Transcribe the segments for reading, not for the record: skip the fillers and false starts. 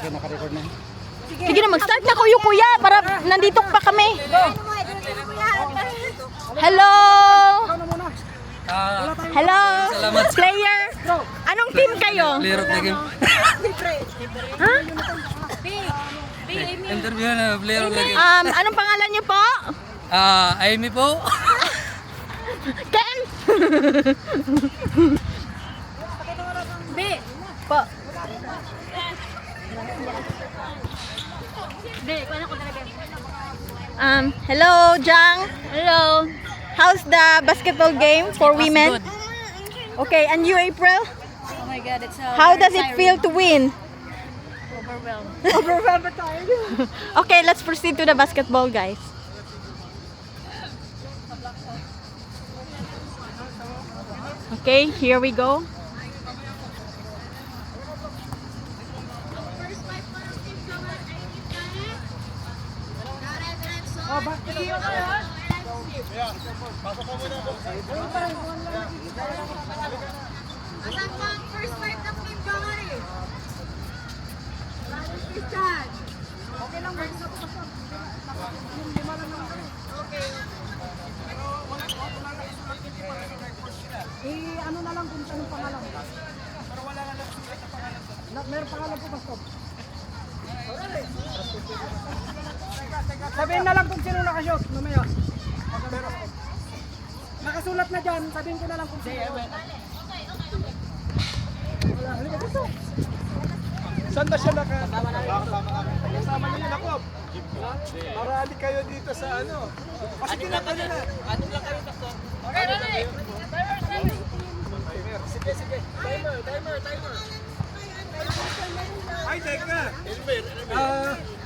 Okay, naka-record na. Sige na, mag-start na kayo kuya para nandito pa kami. Hello! Hello! Player! Anong team kayo? Player of the game. Ha? Interview na, player of the game. Anong pangalan niyo po? Amy po. Ken! B! Po. Hello, Jang. Hello. How's the basketball game for women? Okay, and you, April? Oh my God, it's How does it feel to win? overwhelmed. Okay, let's proceed to the basketball, guys. Okay, here we go. First five ng team Gawari. Christian. Okay lang, okay. Ano na lang kung anong pangalan. Pero wala na lang sa pangalan. Meron pangalan po, Pastor. Sabihin na lang kung sino nakashoot. Mamaya. Nakasulat na dyan. Sabihin ko na lang kung sino. Saan na siya nakasama na yun? Kasama niyo na club. Marali kayo dito sa ano. Kasi kinakano na. Atin lang kayo, Pastor. Okay, ready? Sige. Timer. Ay, teka.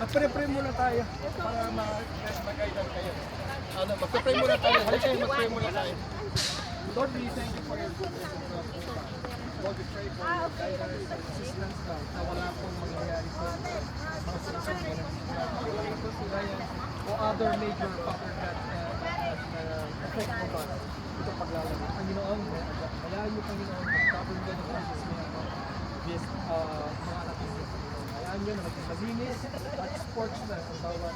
Magpre-pray muna tayo para mag-guide kayo. Magpre-pray muna tayo. Halika kayo, mag-pray muna tayo. Lord, we thank you for your goodness. Lord, we pray for your guidance and assistance na wala pong mangyayari sa mga sinusunod na o other major factor that affect mo ba ito paglalaro. Panginoon, hayaan niyo Panginoon, mag-cover niyo ng process mo this mga anak niyo. Hayaan niyo na maging malinis at sportsman ang bawat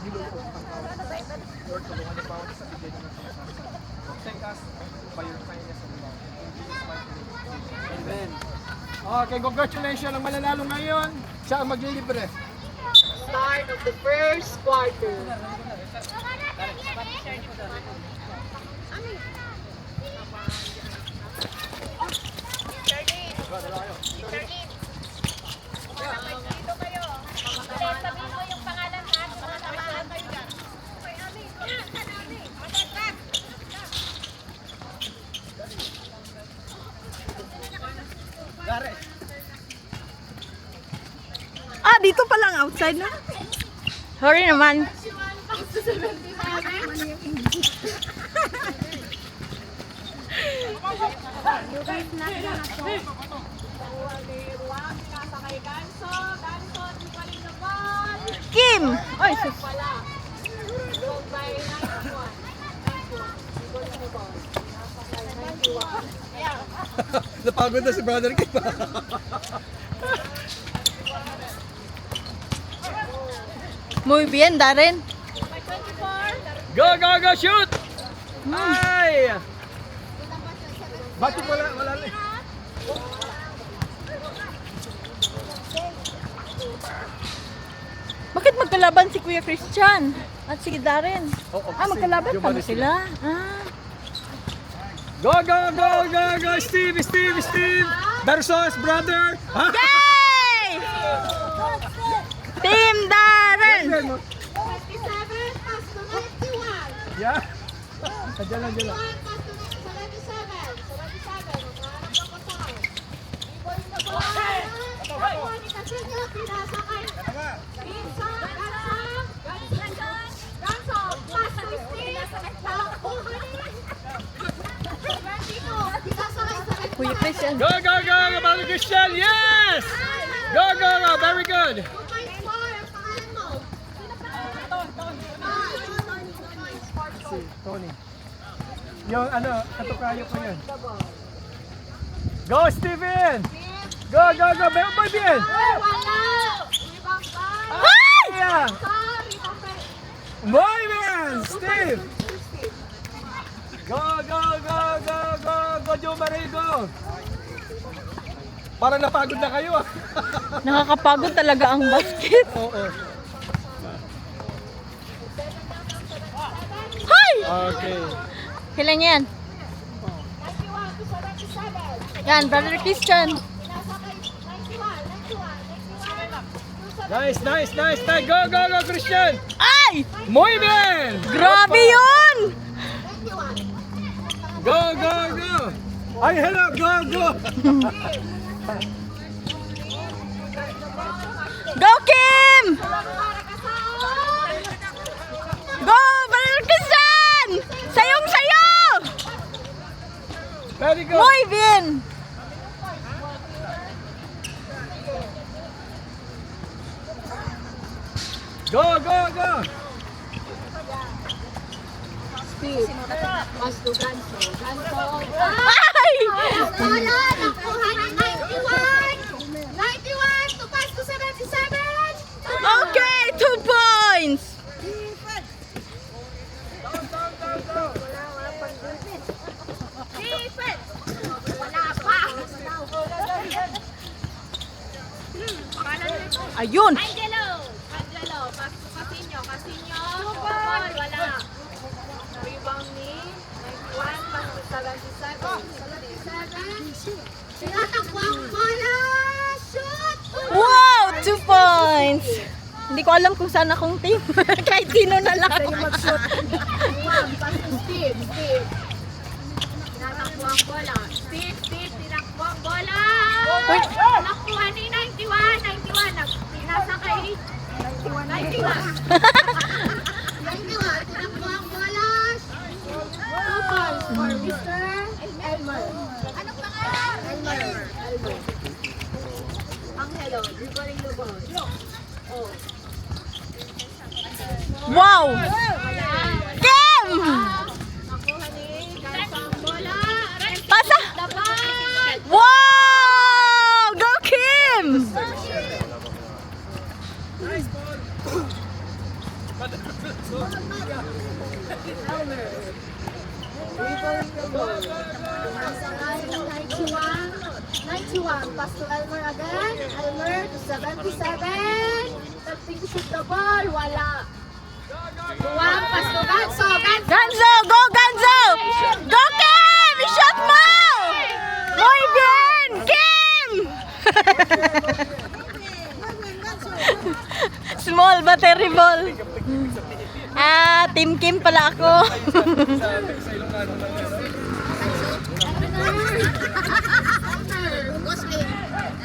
nilulog ang bawat. Lord, tulungan niyo bawat sa bigay ng sinasabi. Protect us by your kindness and love. In Jesus' mighty name. Amen. Okay, congratulations. Ang mananalo ngayon, siya ang maglilibre. Start of the first quarter. Dito pa lang outside na. Sorry naman. Kim! Oy, sus. Napagod na si Brother Kim. Muy bien, Darren. Go, shoot! Ay! Bakit wala lang? Bakit magkalaban si Kuya Christian at si Darren? Magkalaban yung pa Maris sila. Go, Steve! Versus brother! Yay! Team Darren! 57 plus to 91. Yeah. Diyan lang. 1 plus to 77. 77. Kuya Christian. Go, Brother Christian! Yes! Go, very good! Si Tony. Yung katukayo ko yun. Go, Steven! Go! Very bien! Parang napagod na kayo ah. Nakakapagod talaga ang basket. Oo. Hi! Okay. Kailan yan? 91 to 77. Yan, Brother Christian. Sinasakay 91. Nice. Go, Christian. Ay! Muy bien. Grabe yun! 91. Go. Ay, hello, go. Go, Kim! Go, Brother Christian! Sayong-sayo! Very good. Muy bien! Go. Mas to Ganso. Ay! Wala, nakuha ni 91. 91 to pass to 77. Okay, 2 points! Defense. Wala pa. Ayun! Angelo, pass to Casino. Ball, wala. Rebound ni 91, pass to 77. Tinatakbang bola. Shoot! Wow! 2 points! Hindi ko alam kung saan akong team. Kahit sino na lang. Pass to Steve. Tinatakbo ang bola. Steve, tinakbo ang bola. Uy. Nakuha ni 91. Tinasakay. 91. 91, tinakbo ang bola. 2 points for Mr. Elmer. Ano pa nga? Elmer. Angelo, dribbling the ball. Oh. Wow! Kim! Nakuha ni Ganso ang bola. Pasa! Laban! Wow! Go, Kim! Nasakay ng 91. Pass to Elmer again. Elmer to 77. Attempting to shoot the ball. Wala. Buwang, pass to Ganso. Ganzo! Go, Ganzo! Go, Kim! I-shot mo! Muy bien! Kim! Small battery ball. Team Kim pala ako.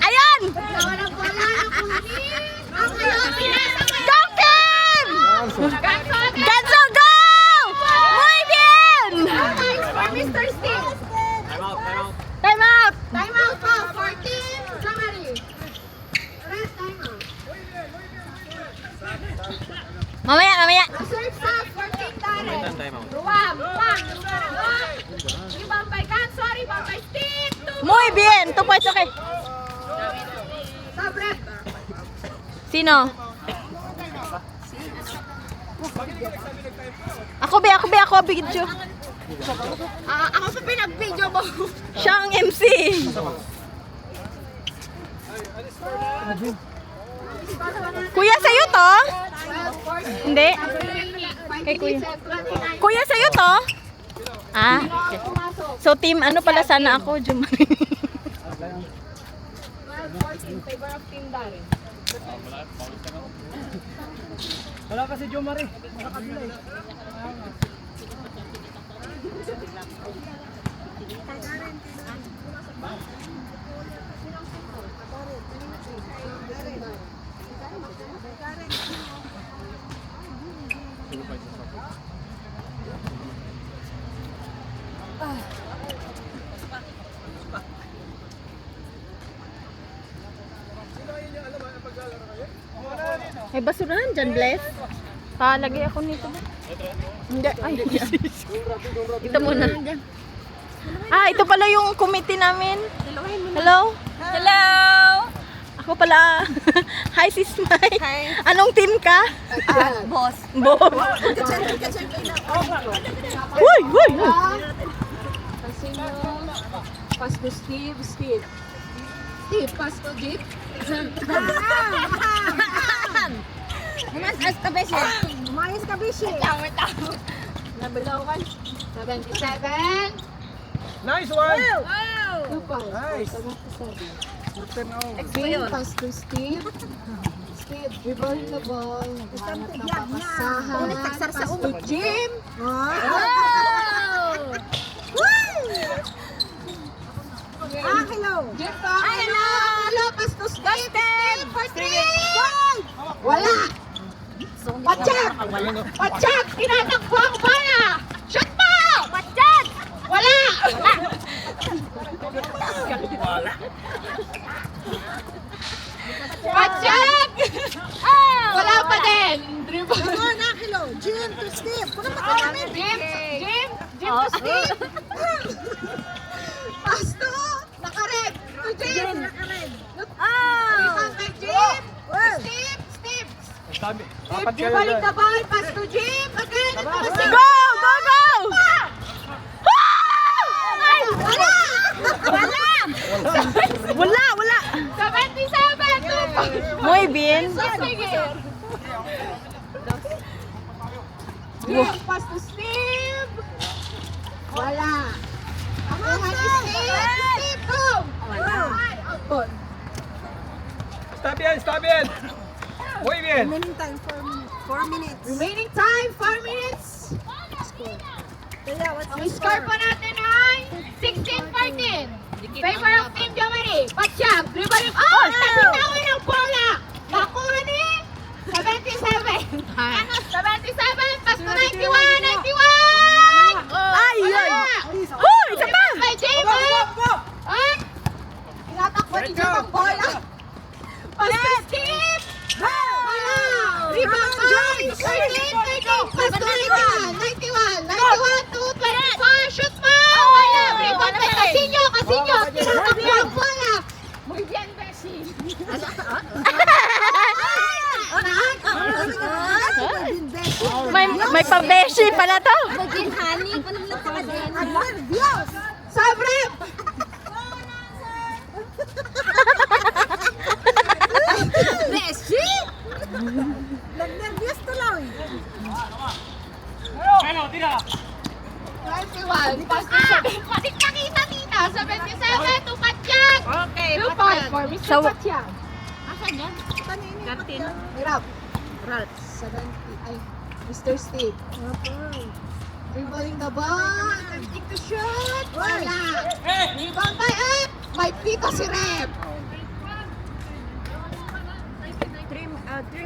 Ayan! Nawalang bola. Nakuha ni Angelo. Pinasakay. Go, Kim! Ganso again. Ganzo, go! Muy bien! Nice for Mr. Steve. Time out! Time out po for Team Jamari. Red time out. Mamaya. Reserve stop for Team Darren. Ruwam. Rebound by Ganso. Rebound by Steve. Muy bien! 2 points, okay. Sabrep. Sino? Ako, video. Ako pa pinag-video mo. Siya ang MC. Kuya, sa'yo to? Hindi. Kay kuya. Kuya, sa'yo to? Ah, okay. So team, ano pala sana ako, Jumari? Favor of Team Darren. Wala kasi Jomari. May basurahan dyan, Bless. Palagay ako nito ba? Hindi. Ay, ito muna. Ito pala yung committee namin. Hello? Hello! Ako pala. Hi, Sis Mai. Hi. Anong team ka? Boss. Boss. Uy! Casino. pass to Steve. Steve, pass to Jim. Umayos ka, Beshi. Umayos ka, Bishi. Number 77. Nice one! 2 points. Nice. 77. Turn out. Jim, pass to Steve. Steve, dribbling the ball. Naghanap ng papasahan. Pass to Jim. Hello. Jim pa. Hello. Pass to Steve. Steve, for Steve. Wala. Patsak. Patsak. Tinatakbo ang bola. Shoot mo. Patsak. Wala. Patsak. Wala pa din. Dribble. Jim to Steve. Jim to Steve. Pass to. Naka-red. To Jim. Rebound kay Jim. Steve. Sabi, Steve, apat kayo dribbling dyan. the ball. Pass to Jim. Again. Go! Go! Wala. Wala! 77. 2 points. Muy bien. Sige. Jim, pass to Steve. Wala. Ako kay Steve. Steve, go. Wala. Output. Stop yan! Muy bien! Remaining time 4 minutes. Remaining time, 4 minutes. Ang score po natin ay 16-14. Favor of Team Germany. Patsyag, dribbling. Oh! Nabitawan ng bola. Nakuha ni 77. Ano? 77, pass to 91. 91! Ay, Wala. ay. Hoy, isa pa! Kay James. Ay! Tinatakbo ni James ang bola. Pass to Steve. Wala! Rebound kay 13. Pass to 91. 91 to 24. Shoot mo! Wala! Rebound kay Casinyo. Tinatakbo ang bola. Muy bien, Bessie. May pa-beshi pala to. Sobre! Bessie! Nag-nervyos tuloy. 21. Pass to 7. Patik nakita tita. 77 to Patsyag. Okay, 2 points for Mr. So- Patsyag. Asan yan? Hirap. 70. Ay, Mr. Steve. Dribbling the ball. Attempting to shoot. Wala. Rebound by up. May pito si Rep.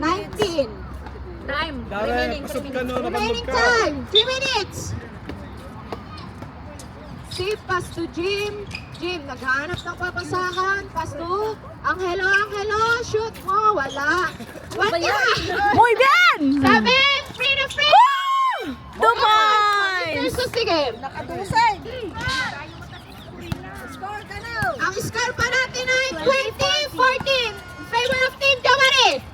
19. Darren, pasok ka no, Remaining time. 3 minutes. Steve, pass to Jim. Jim, naghahanap ng papasahan. Pass to Angelo. Shoot mo. Wala. Wala. Muy bien! 7. Free to free. Woo! 2 points! So, sige. Nakadusay. Score ka na. Ang score pa natin ay 20-14. In favor of Team Jamari.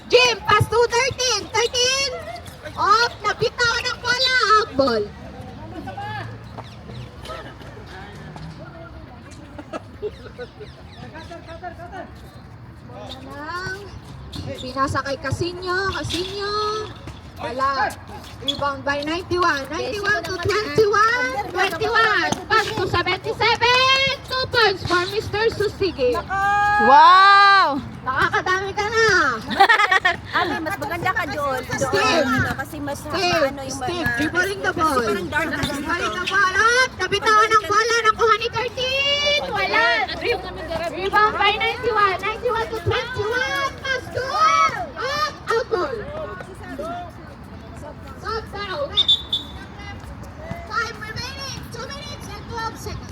Jim, pass to 13. 13. Off. Nabitaw ng bola. Out ball. Pinasa kay Casinyo. Wala. Rebound by 91. 91 to 21. 21. Pass to 77. 2 points for Mr. Susigi. Wow! Nakakadami ka na. Mas maganda ka doon. Steve. Kasi mas Steve, dribbling the ball. Dribbling the ball. Up. Nabitawan ng bola. Nakuha ni 13. Wala. Rebound by 91. 91 to 21. Pass to up. Out ball. Stop now. Time remaining. 2 minutes and 12 seconds.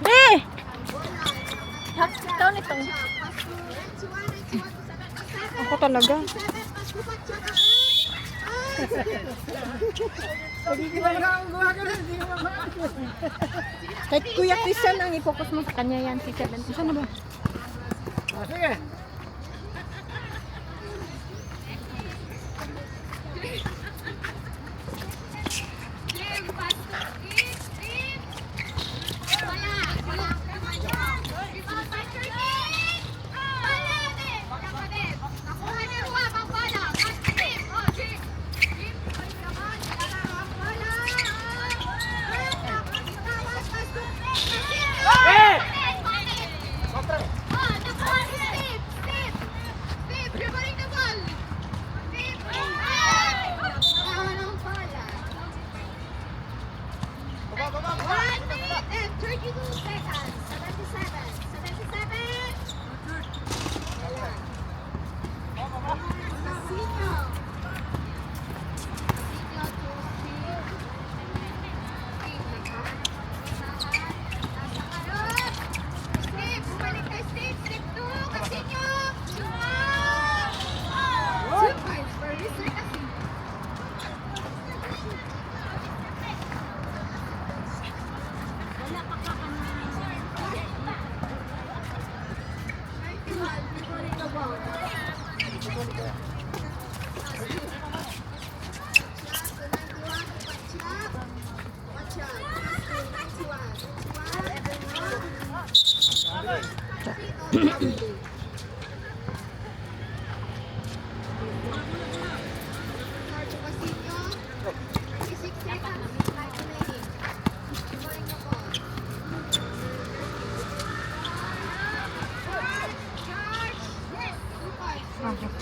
Eh! Ikaw nitong. Ako talaga. Kahit Kuya Christian ang i-focus mo sa kanya yan. Si 70. Saan na ba? Sige! Jim, pass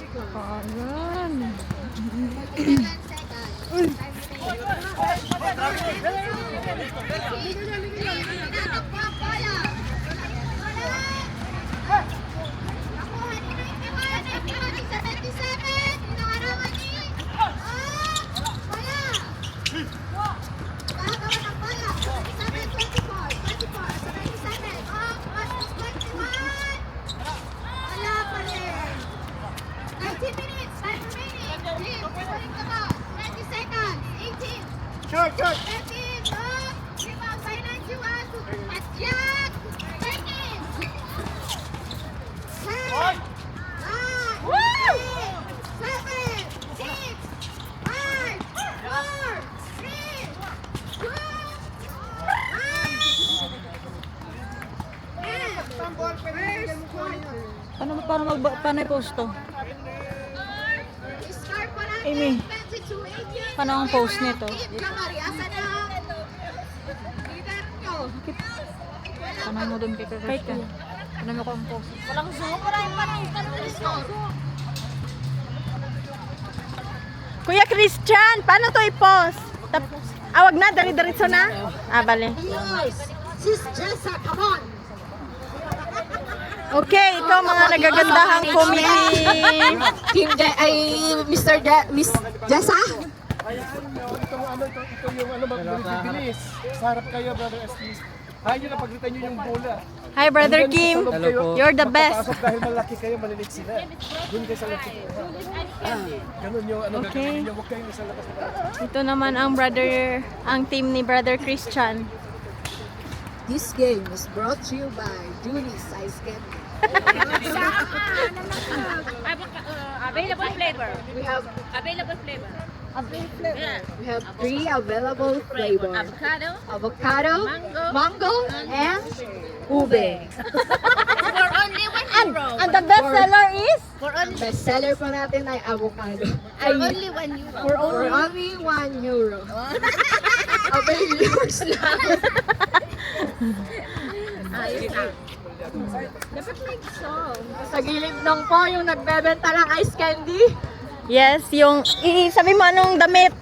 Kapalan. Short, short. Paano i-post to? Amy, paano ang post nito? Paano mo doon kay Christian? Paano mo ko ang post? Walang zoom, maraming zoom. Kuya Christian, paano to i-post? Wag na, dari-diretso na? Bale. Sis Jessa, come on. Okay, ito mga nagagandahang committee. Team Mr. Miss Jessa. Ito yung bilis. Sa harap kayo, Brother Estes. Ayaw na pagkita nyo yung bola. Hi, Brother Kim. Hello po. You're the best. Papasok dahil malaki kayo, malilit sila. Doon kayo sa laki. Ganun yung Okay. gagawin nyo. Huwag kayong nasa labas na. Ito naman ang team ni Brother Christian. This game is brought to you by Julie's Ice Candy. Available flavor. We have Available flavor. we have 3 available flavors: avocado, mango, and ube. For only 1 euro. And the best seller is? Best seller po natin ay avocado. For only 1 euro. For only 1 euro. Avail yours lang. Dapat make song. Sa gilid nung po yung nagbebenta ng ice candy. Yes, yung sabi mo anong damit.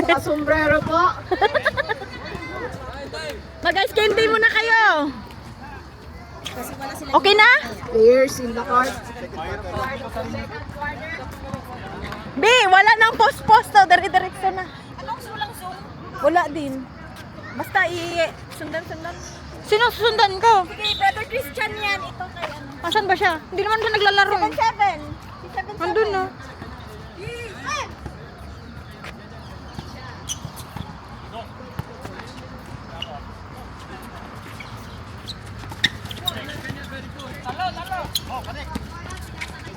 Sa sombrero po. Mag-ice candy muna kayo. Okay na? Players in the court. B, wala nang post-post to. Dari-diretso na. Wala din. Basta sundan-sundan. Sino susundan ko? Sige, Brother Christian yan. Ito kay ano. Asan ba siya? Hindi naman siya naglalaro. 7. Nandun na.